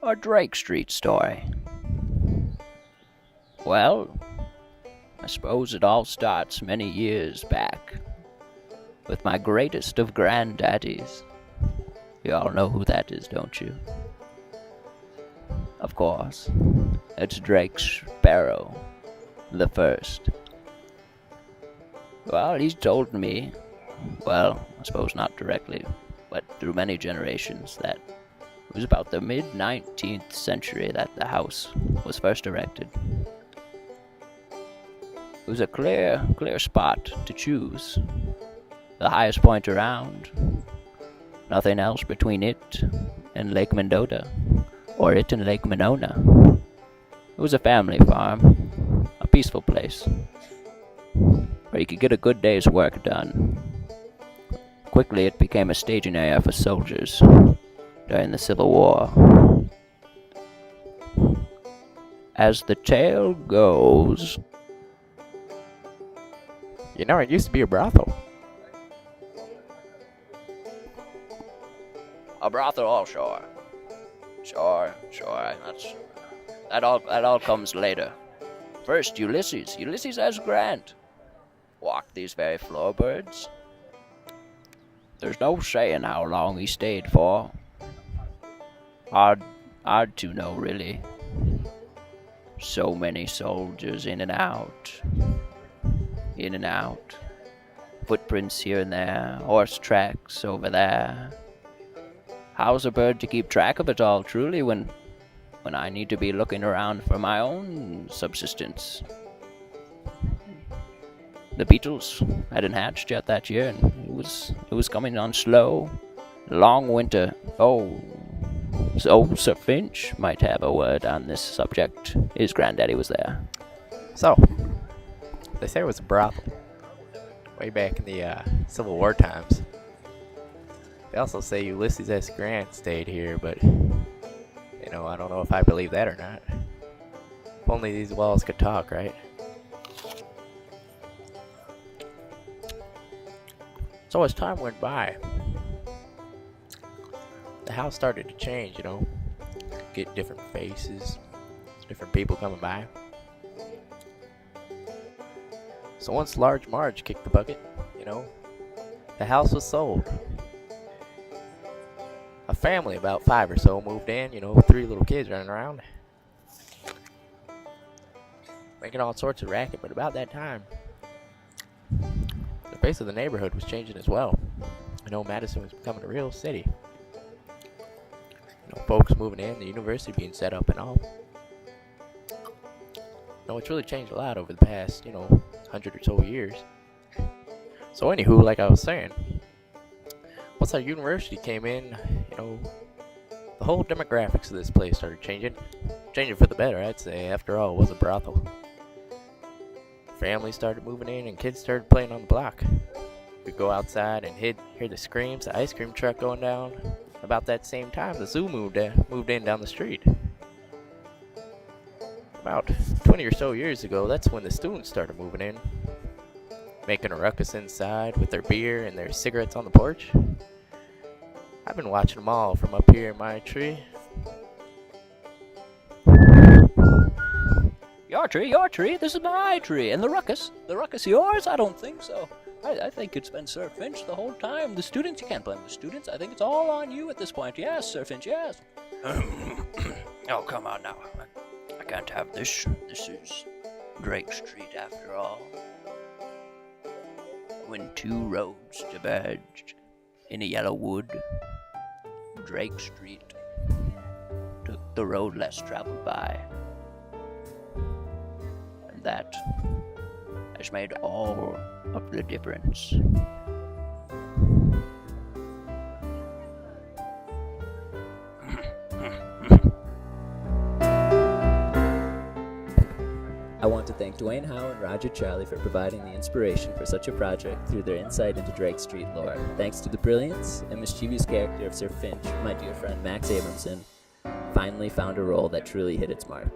A Drake Street story. Well, I suppose it all starts many years back with my greatest of granddaddies. You all know who that is, don't you? Of course, it's Drake Sparrow the First. Well, he's told me, well, I suppose not directly, but through many generations, that it was about the mid-19th century that the house was first erected. It was a clear spot to choose. The highest point around. Nothing else between it and Lake Mendota, or it and Lake Monona. It was a family farm, a peaceful place, where you could get a good day's work done. Quickly it became a staging area for soldiers during the Civil War. As the tale goes... You know, it used to be a brothel. A brothel, oh sure. Sure. That all comes later. First, Ulysses S. Grant walked these very floorboards. There's no saying how long he stayed for. Hard to know, really. So many soldiers in and out. Footprints here and there, horse tracks over there. How's a bird to keep track of it all, truly, when I need to be looking around for my own subsistence? The beetles hadn't hatched yet that year, and it was coming on slow. Long winter. Oh, so Sir Finch might have a word on this subject. His granddaddy was there. So, they say it was a brothel way back in the Civil War times. They also say Ulysses S. Grant stayed here, but I don't know if I believe that or not. If only these walls could talk, right? So as time went by, the house started to change, get different faces, different people coming by. So once Large Marge kicked the bucket, the house was sold. A family, about 5 or so, moved in, 3 little kids running around, making all sorts of racket. But about that time, the face of the neighborhood was changing as well. Madison was becoming a real city. Folks moving in, the university being set up and all. It's really changed a lot over the past, 100 or so years. So anywho, like I was saying, once our university came in, the whole demographics of this place started changing for the better, I'd say. After all, it was a brothel. Families started moving in and kids started playing on the block. We'd go outside and hear the screams, the ice cream truck going down. About that same time, the zoo moved in down the street. About 20 or so years ago, that's when the students started moving in, making a ruckus inside with their beer and their cigarettes on the porch. I've been watching them all from up here in my tree. Your tree? This is my tree. And the ruckus yours? I don't think so. I think it's been Sir Finch the whole time. The students, you can't blame the students. I think it's all on you at this point. Yes, Sir Finch, yes. Oh, come on now. I can't have this. This is Drake Street after all. When 2 roads diverged in a yellow wood, Drake Street took the road less traveled by. And that has made all of the difference. I want to thank Dwayne Howe and Roger Charlie for providing the inspiration for such a project through their insight into Drake Street lore. Thanks to the brilliance and mischievous character of Sir Finch, my dear friend Max Abramson finally found a role that truly hit its mark.